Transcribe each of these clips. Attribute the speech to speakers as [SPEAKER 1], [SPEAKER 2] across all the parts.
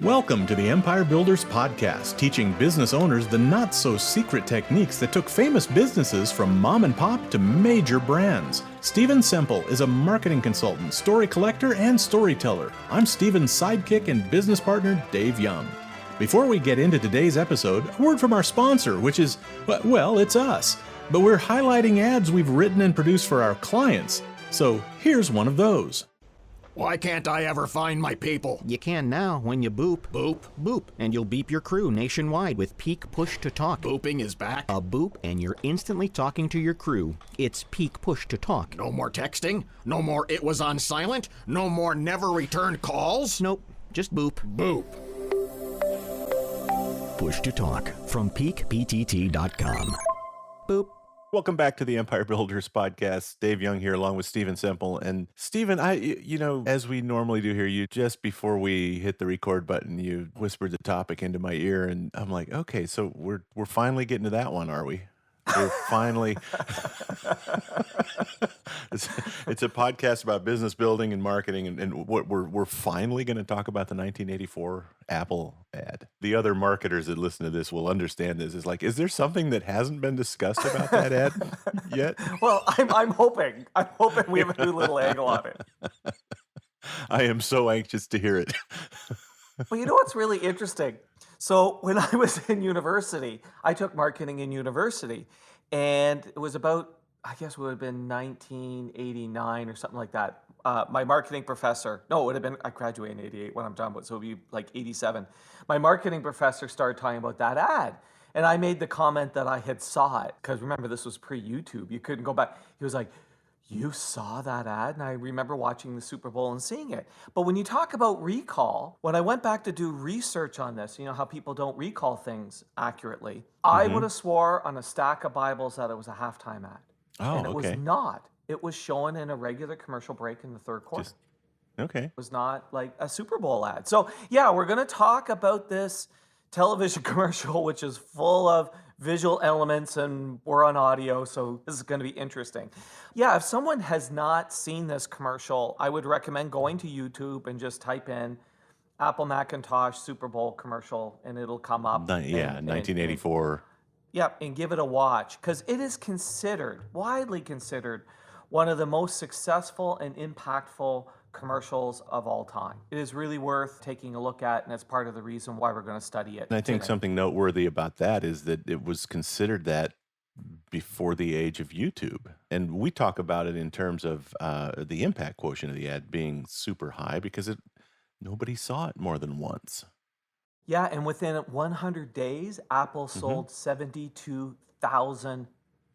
[SPEAKER 1] Welcome to the Empire Builders Podcast, teaching business owners the not-so-secret techniques that took famous businesses from mom and pop to major brands. Stephen Semple is a marketing consultant, story collector, and storyteller. I'm Stephen's sidekick and business partner, Dave Young. Before we get into today's episode, a word from our sponsor, which is, well, it's us. But we're highlighting ads we've written and produced for our clients. So here's one of those.
[SPEAKER 2] Why can't I ever find my people?
[SPEAKER 3] You can now when you boop.
[SPEAKER 2] Boop?
[SPEAKER 3] Boop. And you'll beep your crew nationwide with Peak Push to Talk.
[SPEAKER 2] Booping is back?
[SPEAKER 3] A boop and you're instantly talking to your crew. It's Peak Push to Talk.
[SPEAKER 2] No more texting? No more it was on silent? No more never returned calls?
[SPEAKER 3] Nope. Just boop.
[SPEAKER 2] Boop.
[SPEAKER 3] Push to Talk from peakptt.com. Boop.
[SPEAKER 1] Welcome back to the Empire Builders Podcast. Dave Young here along with Stephen Semple. And Stephen, as we normally do here, you just before we hit the record button, you whispered the topic into my ear and I'm like, okay, so we're finally getting to that one, are we? We're finally it's a podcast about business building and marketing, and what we're finally going to talk about the 1984 Apple ad. The other marketers that listen to this will understand this. Is like, is there something that hasn't been discussed about that ad yet?
[SPEAKER 4] Well, I'm hoping we have a new little angle on it.
[SPEAKER 1] I am so anxious to hear it.
[SPEAKER 4] Well, you know what's really interesting? So when I was in university, I took marketing in university, and it was about, I guess it would have been 1989 or something like that. My marketing professor, no, it would have been, I graduated in 88 when I'm done, but so it would be like 87. My marketing professor started talking about that ad. And I made the comment that I had saw it, because remember, this was pre-YouTube. You couldn't go back. He was like, you saw that ad? And I remember watching the Super Bowl and seeing it. But when you talk about recall, when I went back to do research on this, you know how people don't recall things accurately, I would have swore on a stack of Bibles that it was a halftime ad.
[SPEAKER 1] Oh,
[SPEAKER 4] and it
[SPEAKER 1] okay.
[SPEAKER 4] was not. It was shown in a regular commercial break in the third quarter.
[SPEAKER 1] Okay.
[SPEAKER 4] It was not like a Super Bowl ad. So yeah, we're going to talk about this television commercial, which is full of visual elements, and we're on audio, so this is going to be interesting. Yeah, if someone has not seen this commercial, I would recommend going to YouTube and just type in Apple Macintosh Super Bowl commercial, and it'll come up.
[SPEAKER 1] 1984.
[SPEAKER 4] And give it a watch, because it is widely considered, one of the most successful and impactful commercials of all time. It is really worth taking a look at, and it's part of the reason why we're going to study it.
[SPEAKER 1] And I think something noteworthy about that is that it was considered that before the age of YouTube. And we talk about it in terms of the impact quotient of the ad being super high because nobody saw it more than once.
[SPEAKER 4] Yeah, and within 100 days, Apple sold 72,000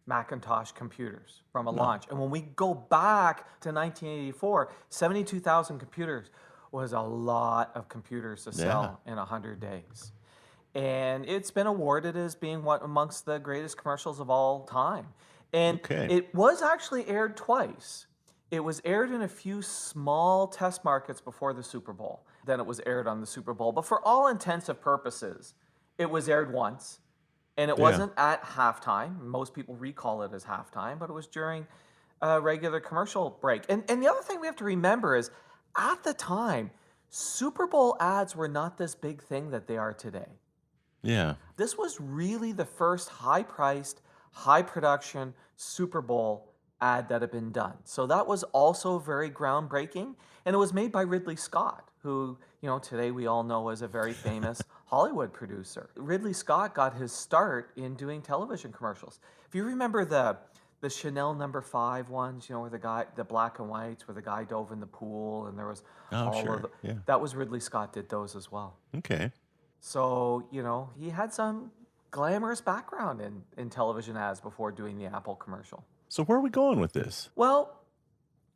[SPEAKER 4] Macintosh computers from a launch. And when we go back to 1984, 72,000 computers was a lot of computers to sell in 100 days. And it's been awarded as being one amongst the greatest commercials of all time. And it was actually aired twice. It was aired in a few small test markets before the Super Bowl. Then it was aired on the Super Bowl. But for all intents and purposes, it was aired once. And it wasn't at halftime. Most people recall it as halftime, but it was during a regular commercial break. And the other thing we have to remember is, at the time, Super Bowl ads were not this big thing that they are today.
[SPEAKER 1] Yeah.
[SPEAKER 4] This was really the first high-priced, high-production Super Bowl ad that had been done. So that was also very groundbreaking. And it was made by Ridley Scott, who, today we all know as a very famous Hollywood producer. Ridley Scott got his start in doing television commercials. If you remember the Chanel No. 5 ones, where the black and whites, where the guy dove in the pool and there was that was Ridley Scott did those as well.
[SPEAKER 1] Okay.
[SPEAKER 4] So, he had some glamorous background in television ads before doing the Apple commercial.
[SPEAKER 1] So where are we going with this?
[SPEAKER 4] Well,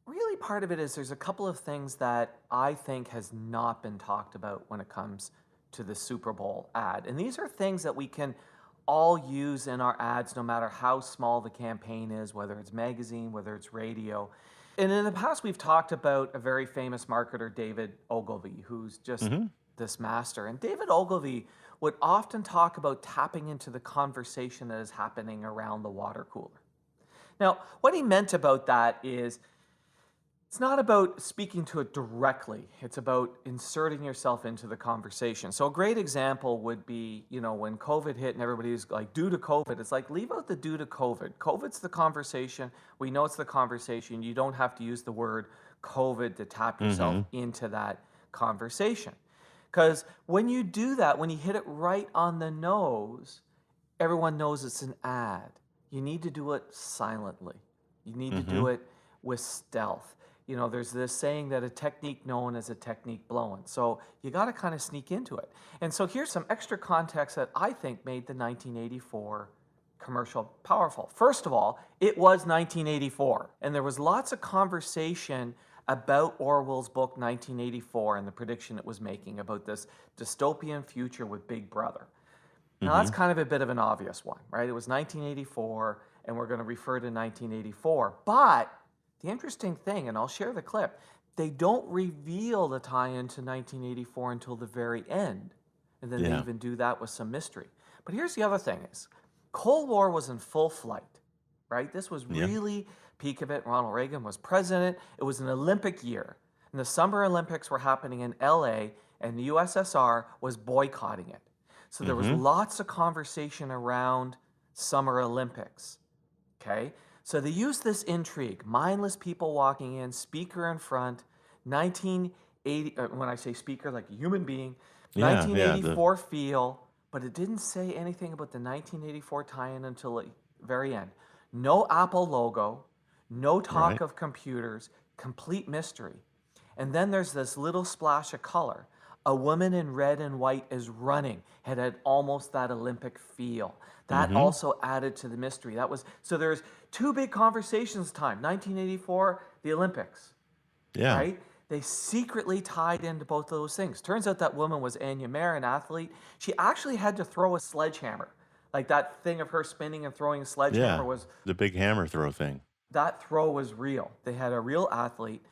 [SPEAKER 4] really part of it is there's a couple of things that I think has not been talked about when it comes to the Super Bowl ad. And these are things that we can all use in our ads, no matter how small the campaign is, whether it's magazine, whether it's radio. And in the past, we've talked about a very famous marketer, David Ogilvy, who's just this master. And David Ogilvy would often talk about tapping into the conversation that is happening around the water cooler. Now, what he meant about that is It's not about speaking to it directly. It's about inserting yourself into the conversation. So a great example would be, when COVID hit and everybody's like, due to COVID, it's like, leave out the due to COVID. COVID's the conversation. We know it's the conversation. You don't have to use the word COVID to tap yourself into that conversation. Because when you do that, when you hit it right on the nose, everyone knows it's an ad. You need to do it silently. You need to do it with stealth. There's this saying that a technique known as a technique blown. So you got to kind of sneak into it. And so here's some extra context that I think made the 1984 commercial powerful. First of all, it was 1984, and there was lots of conversation about Orwell's book 1984 and the prediction it was making about this dystopian future with Big Brother. Now, that's kind of a bit of an obvious one, right? It was 1984, and we're going to refer to 1984. But the interesting thing, and I'll share the clip, they don't reveal the tie-in to 1984 until the very end. And then they even do that with some mystery. But here's the other thing is, Cold War was in full flight, right? This was really peak of it. Ronald Reagan was president. It was an Olympic year. And the Summer Olympics were happening in LA, and the USSR was boycotting it. So there was lots of conversation around Summer Olympics, okay? So they used this intrigue, mindless people walking in, speaker in front, 1980, when I say speaker, like a human being, 1984 feel, but it didn't say anything about the 1984 tie-in until the very end. No Apple logo, no talk of computers, complete mystery. And then there's this little splash of color. A woman in red and white is running. It had almost that Olympic feel. That also added to the mystery. So there's two big conversations time. 1984, the Olympics.
[SPEAKER 5] Yeah.
[SPEAKER 4] Right? They secretly tied into both of those things. Turns out that woman was Anya Mayer, an athlete. She actually had to throw a sledgehammer. Like that thing of her spinning and throwing a sledgehammer was...
[SPEAKER 5] the big hammer throw thing.
[SPEAKER 4] That throw was real. They had a real athlete.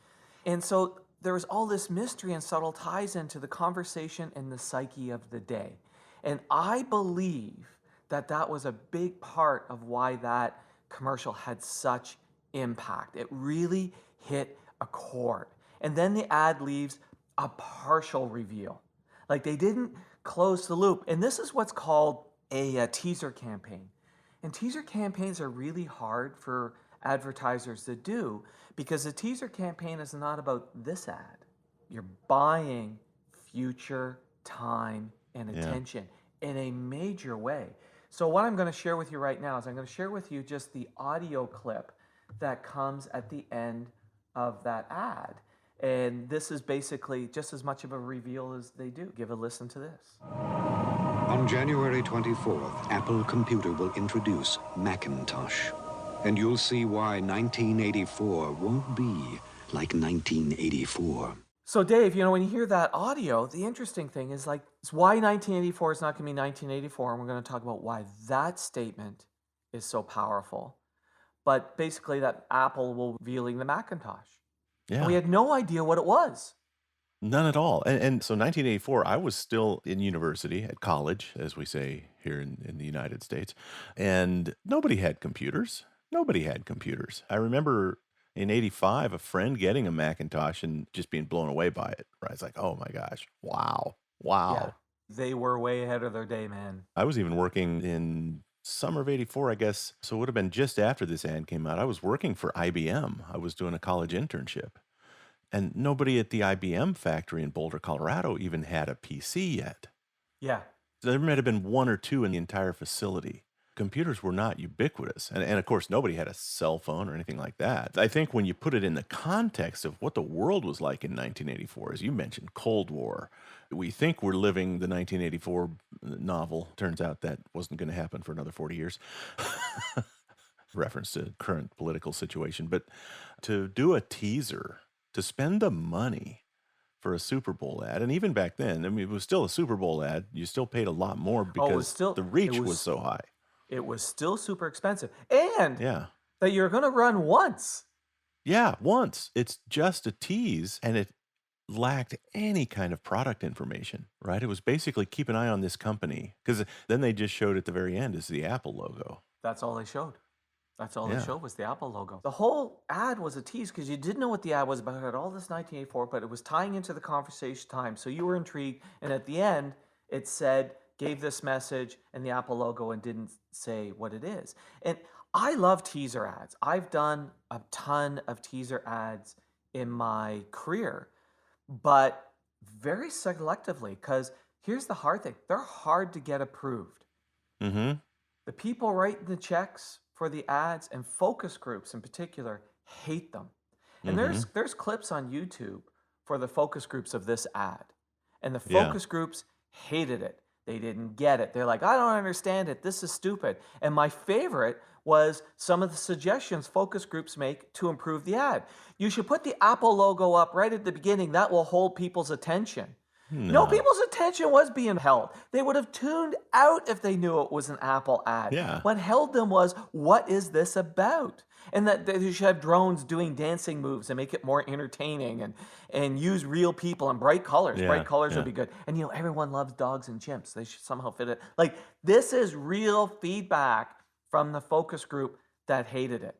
[SPEAKER 4] And so there was all this mystery and subtle ties into the conversation and the psyche of the day. And I believe that that was a big part of why that commercial had such impact. It really hit a chord. And then the ad leaves a partial reveal. Like they didn't close the loop. And this is what's called a teaser campaign. And teaser campaigns are really hard for advertisers to do because the teaser campaign is not about this ad. You're buying future time and attention in a major way. So what I'm going to share with you right now is I'm going to share with you just the audio clip that comes at the end of that ad. And this is basically just as much of a reveal as they do. Give a listen to this.
[SPEAKER 6] On January 24th, Apple Computer will introduce Macintosh. And you'll see why 1984 won't be like 1984.
[SPEAKER 4] So Dave, when you hear that audio, the interesting thing is it's why 1984 is not going to be 1984, and we're going to talk about why that statement is so powerful. But basically that Apple will be revealing the Macintosh.
[SPEAKER 5] Yeah.
[SPEAKER 4] And we had no idea what it was.
[SPEAKER 5] None at all. And so 1984, I was still in university, at college, as we say here in the United States, and nobody had computers. Nobody had computers. I remember in 85, a friend getting a Macintosh and just being blown away by it. Right? It's like, oh my gosh, wow.
[SPEAKER 4] Yeah, they were way ahead of their day, man.
[SPEAKER 5] I was even working in summer of 84, I guess. So it would have been just after this ad came out. I was working for IBM. I was doing a college internship. And nobody at the IBM factory in Boulder, Colorado even had a PC yet.
[SPEAKER 4] Yeah.
[SPEAKER 5] There might have been one or two in the entire facility. Computers were not ubiquitous. And of course, nobody had a cell phone or anything like that. I think when you put it in the context of what the world was like in 1984, as you mentioned, Cold War, we think we're living the 1984 novel. Turns out that wasn't going to happen for another 40 years. Reference to current political situation. But to do a teaser, to spend the money for a Super Bowl ad, and even back then, I mean, it was still a Super Bowl ad. You still paid a lot more because the reach was so high.
[SPEAKER 4] It was still super expensive. And
[SPEAKER 5] Yeah.
[SPEAKER 4] that you're going to run once.
[SPEAKER 5] Yeah, once. It's just a tease, and it lacked any kind of product information, right? It was basically keep an eye on this company, because then they just showed at the very end is the Apple logo.
[SPEAKER 4] That's all they showed. That's all
[SPEAKER 5] Yeah.
[SPEAKER 4] they showed was the Apple logo. The whole ad was a tease because you didn't know what the ad was about. It had all this 1984, but it was tying into the conversation time. So you were intrigued. And at the end, it said, gave this message and the Apple logo and didn't say what it is. And I love teaser ads. I've done a ton of teaser ads in my career, but very selectively, because here's the hard thing. They're hard to get approved.
[SPEAKER 5] Mm-hmm.
[SPEAKER 4] The people writing the checks for the ads and focus groups in particular hate them. And there's clips on YouTube for the focus groups of this ad. And the focus groups hated it. They didn't get it. They're like, I don't understand it. This is stupid. And my favorite was some of the suggestions focus groups make to improve the ad. You should put the Apple logo up right at the beginning. That will hold people's attention. No, people's attention was being held. They would have tuned out if they knew it was an Apple ad.
[SPEAKER 5] Yeah.
[SPEAKER 4] What held them was, what is this about? And that they should have drones doing dancing moves and make it more entertaining and use real people and bright colors.
[SPEAKER 5] Yeah,
[SPEAKER 4] Bright colors
[SPEAKER 5] yeah.
[SPEAKER 4] would be good. And you know, everyone loves dogs and chimps. They should somehow fit it. Like, this is real feedback from the focus group that hated it.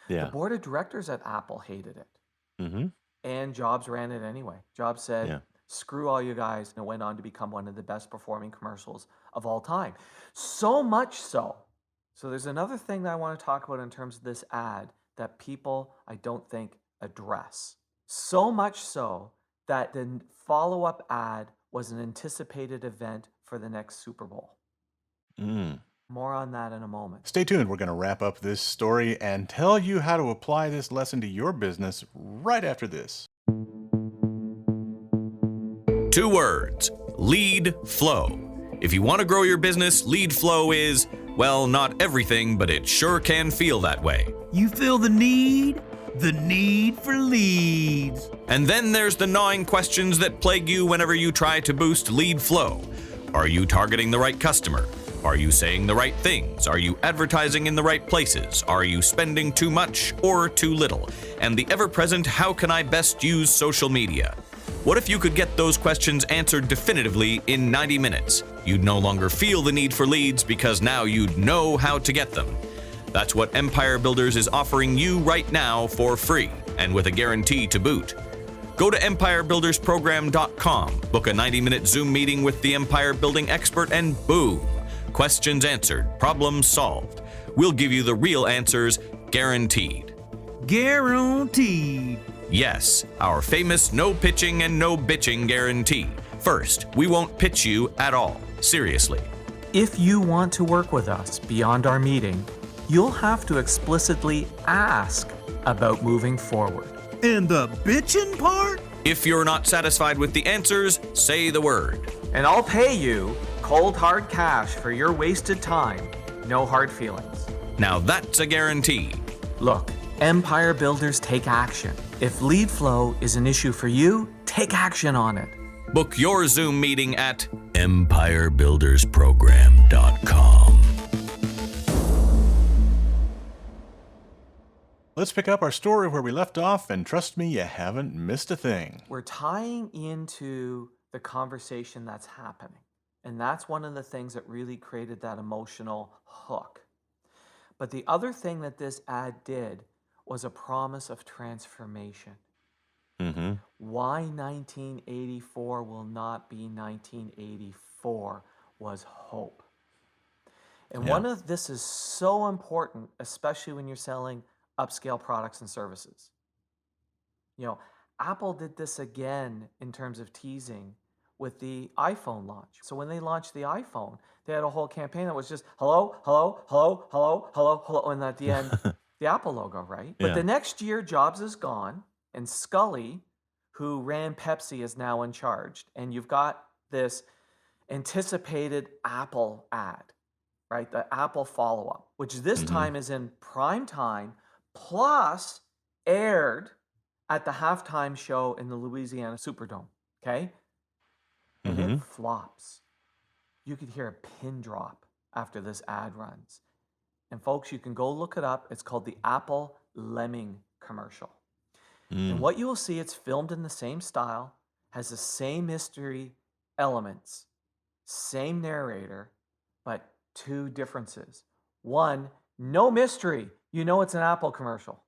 [SPEAKER 5] Yeah.
[SPEAKER 4] The board of directors at Apple hated it.
[SPEAKER 5] Mm-hmm.
[SPEAKER 4] And Jobs ran it anyway. Jobs said, screw all you guys, and it went on to become one of the best performing commercials of all time. So much so. So there's another thing that I want to talk about in terms of this ad that people, I don't think, address. So much so that the follow-up ad was an anticipated event for the next Super Bowl. More on that in a moment.
[SPEAKER 1] Stay tuned. We're going to wrap up this story and tell you how to apply this lesson to your business right after this.
[SPEAKER 7] 2 words: lead flow. If you want to grow your business, lead flow is, well, not everything, but it sure can feel that way.
[SPEAKER 8] You feel the need? The need for leads.
[SPEAKER 7] And then there's the gnawing questions that plague you whenever you try to boost lead flow. Are you targeting the right customer? Are you saying the right things? Are you advertising in the right places? Are you spending too much or too little? And the ever-present, how can I best use social media? What if you could get those questions answered definitively in 90 minutes? You'd no longer feel the need for leads because now you'd know how to get them. That's what Empire Builders is offering you right now for free and with a guarantee to boot. Go to empirebuildersprogram.com, book a 90-minute Zoom meeting with the Empire Building expert, and boom! Questions answered, problems solved. We'll give you the real answers, guaranteed.
[SPEAKER 8] Guaranteed.
[SPEAKER 7] Yes, our famous no pitching and no bitching guarantee. First, we won't pitch you at all. Seriously.
[SPEAKER 4] If you want to work with us beyond our meeting, you'll have to explicitly ask about moving forward.
[SPEAKER 8] And the bitchin' part?
[SPEAKER 7] If you're not satisfied with the answers, say the word.
[SPEAKER 4] And I'll pay you cold hard cash for your wasted time. No hard feelings.
[SPEAKER 7] Now that's a guarantee.
[SPEAKER 4] Look, Empire Builders take action. If lead flow is an issue for you, take action on it.
[SPEAKER 7] Book your Zoom meeting at empirebuildersprogram.com.
[SPEAKER 1] Let's pick up our story where we left off, and trust me, you haven't missed a thing.
[SPEAKER 4] We're tying into the conversation that's happening. And that's one of the things that really created that emotional hook. But the other thing that this ad did was a promise of transformation.
[SPEAKER 5] Mm-hmm.
[SPEAKER 4] Why 1984 will not be 1984 was hope. And one of this is so important, especially when you're selling upscale products and services. You know, Apple did this again in terms of teasing with the iPhone launch. So when they launched the iPhone, they had a whole campaign that was just hello, hello, hello, hello, hello, hello, and at the end, the Apple logo, right? But the next year, Jobs is gone, and Scully, who ran Pepsi, is now in charge. And you've got this anticipated Apple ad, right? The Apple follow-up, which this time is in prime time, plus aired at the halftime show in the Louisiana Superdome, okay? And it flops. You could hear a pin drop after this ad runs. And folks, you can go look it up. It's called the Apple Lemming commercial. And what you will see, it's filmed in the same style, has the same mystery elements, same narrator, but 2 differences. One, No mystery. You know it's an Apple commercial.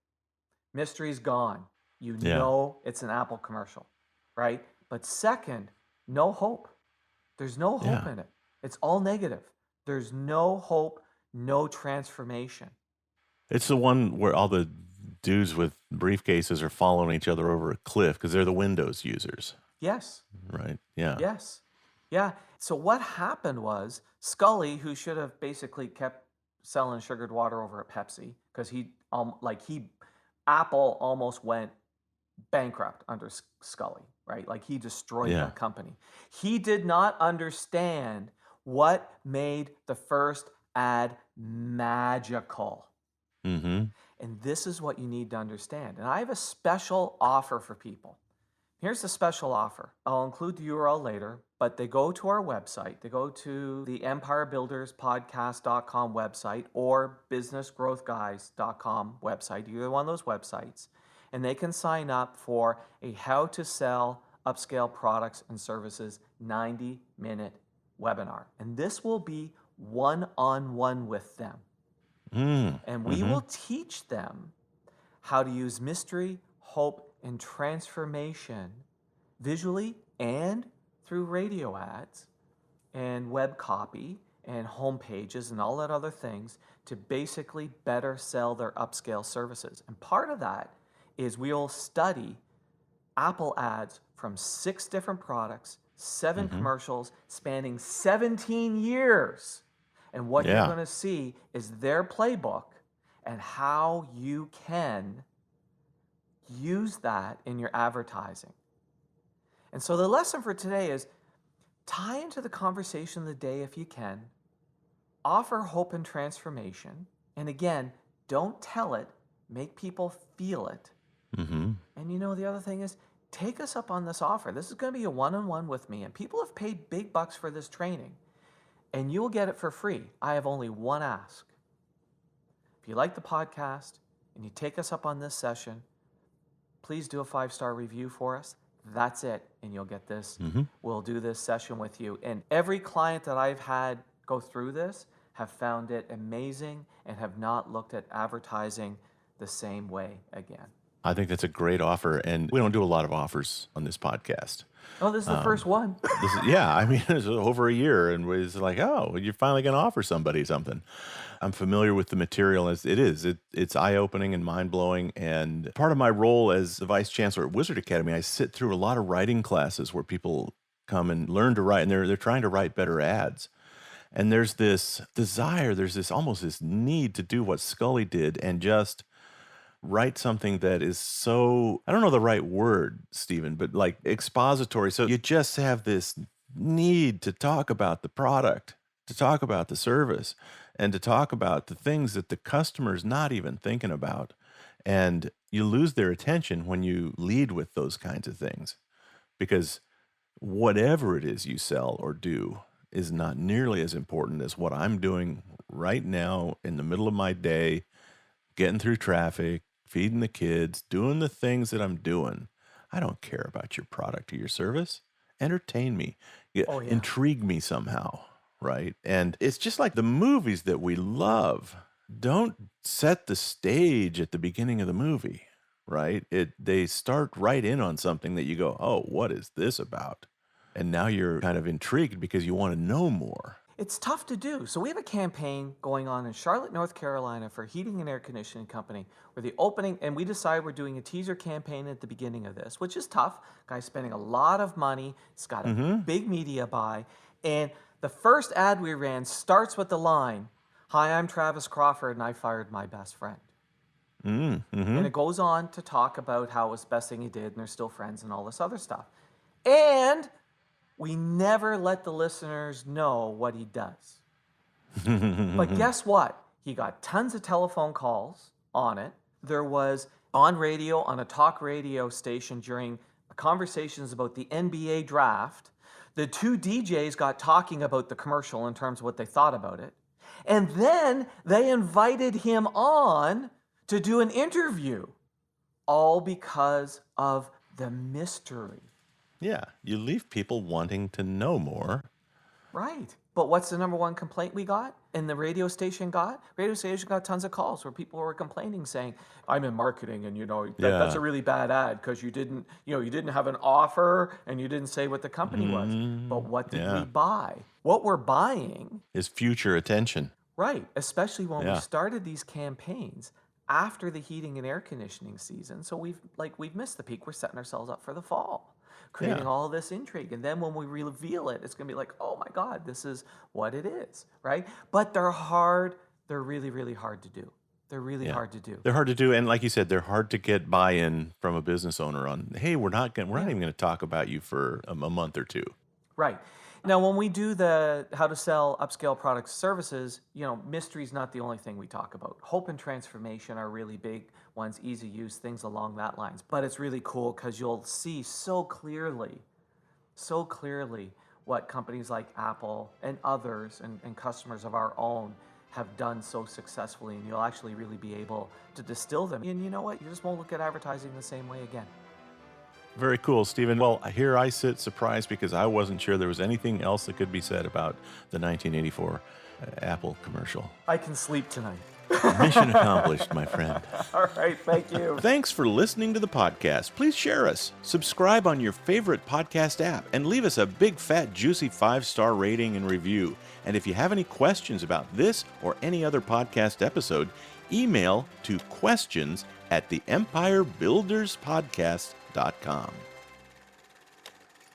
[SPEAKER 4] Mystery's gone. You
[SPEAKER 5] Yeah.
[SPEAKER 4] know it's an Apple commercial, right? But second, no hope. There's no hope
[SPEAKER 5] Yeah.
[SPEAKER 4] in it. It's all negative. There's no hope, no transformation.
[SPEAKER 5] It's the one where all the dudes with briefcases are following each other over a cliff because they're the Windows users,
[SPEAKER 4] Yes.
[SPEAKER 5] right? Yeah.
[SPEAKER 4] Yes. Yeah. So what happened was Scully, who should have basically kept selling sugared water over at Pepsi, because Apple almost went bankrupt under Scully, right? Like he destroyed
[SPEAKER 5] Yeah.
[SPEAKER 4] that company. He did not understand what made the first ad magical.
[SPEAKER 5] Mm-hmm.
[SPEAKER 4] And this is what you need to understand. And I have a special offer for people. Here's the special offer. I'll include the URL later, but they go to our website. They go to the empirebuilderspodcast.com website or businessgrowthguys.com website, either one of those websites, and they can sign up for a how to sell upscale products and services 90-minute webinar. And this will be one-on-one with them. And we will teach them how to use mystery, hope, and transformation visually and through radio ads and web copy and home pages and all that other things to basically better sell their upscale services. And part of that is we'll study Apple ads from 6 different products, 7 commercials spanning 17 years. And what you're going to see is their playbook and how you can use that in your advertising. And so the lesson for today is tie into the conversation of the day if you can, offer hope and transformation, and again, don't tell it, make people feel it. And the other thing is, take us up on this offer. This is going to be a one-on-one with me, and people have paid big bucks for this training. And you'll get it for free. I have only one ask. If you like the podcast and you take us up on this session, please do a 5-star review for us. That's it. And you'll get this. We'll do this session with you. And every client that I've had go through this have found it amazing and have not looked at advertising the same way again.
[SPEAKER 5] I think that's a great offer. And we don't do a lot of offers on this podcast.
[SPEAKER 4] Oh, this is the first one.
[SPEAKER 5] It's over a year, and it's like, oh, you're finally going to offer somebody something. I'm familiar with the material as it is. It's eye-opening and mind-blowing. And part of my role as the vice chancellor at Wizard Academy, I sit through a lot of writing classes where people come and learn to write, and they're trying to write better ads. And there's this desire, there's this almost this need to do what Scully did and just write something that is so, I don't know the right word, Stephen, but like expository. So you just have this need to talk about the product, to talk about the service, and to talk about the things that the customer's not even thinking about. And you lose their attention when you lead with those kinds of things, because whatever it is you sell or do is not nearly as important as what I'm doing right now in the middle of my day, getting through traffic, feeding the kids, doing the things that I'm doing. I don't care about your product or your service. Entertain me. Intrigue me somehow, right? And it's just like the movies that we love. Don't set the stage at the beginning of the movie, right? They start right in on something that you go, oh, what is this about? And now you're kind of intrigued because you want to know more.
[SPEAKER 4] It's tough to do. So we have a campaign going on in Charlotte, North Carolina for a heating and air conditioning company where the opening, and we decided we're doing a teaser campaign at the beginning of this, which is tough. Guy's spending a lot of money. It's got a big media buy. And the first ad we ran starts with the line, "Hi, I'm Travis Crawford and I fired my best friend." And it goes on to talk about how it was the best thing he did and they're still friends and all this other stuff. And we never let the listeners know what he does. But guess what? He got tons of telephone calls on it. There was on radio, on a talk radio station during conversations about the NBA draft. The 2 DJs got talking about the commercial in terms of what they thought about it. And then they invited him on to do an interview, all because of the mystery.
[SPEAKER 5] Yeah, you leave people wanting to know more.
[SPEAKER 4] Right. But what's the number one complaint we got? And the radio station got? Radio station got tons of calls where people were complaining saying, I'm in marketing and that's a really bad ad because you didn't have an offer and you didn't say what the company was. But what did we buy? What we're buying
[SPEAKER 5] is future attention.
[SPEAKER 4] Right, especially when we started these campaigns after the heating and air conditioning season. So we've missed the peak. We're setting ourselves up for the fall, creating all of this intrigue. And then when we reveal it, it's going to be like, oh my God, this is what it is, right? But they're hard. They're really, really hard to do. They're really hard to do.
[SPEAKER 5] They're hard to do, and like you said, they're hard to get buy-in from a business owner on. Hey, we're not even going to talk about you for a month or two.
[SPEAKER 4] Right. Now, when we do the how to sell upscale products services, mystery's not the only thing we talk about. Hope and transformation are really big ones, easy use, things along that lines. But it's really cool because you'll see so clearly what companies like Apple and others and customers of our own have done so successfully, and you'll actually really be able to distill them. And you know what? You just won't look at advertising the same way again.
[SPEAKER 5] Very cool, Stephen. Well, here I sit surprised because I wasn't sure there was anything else that could be said about the 1984 Apple commercial.
[SPEAKER 4] I can sleep tonight.
[SPEAKER 5] Mission accomplished, my friend.
[SPEAKER 4] All right, thank you.
[SPEAKER 5] Thanks for listening to the podcast. Please share us, subscribe on your favorite podcast app, and leave us a big, fat, juicy 5-star rating and review. And if you have any questions about this or any other podcast episode, email to questions@theempirebuilderspodcast.com.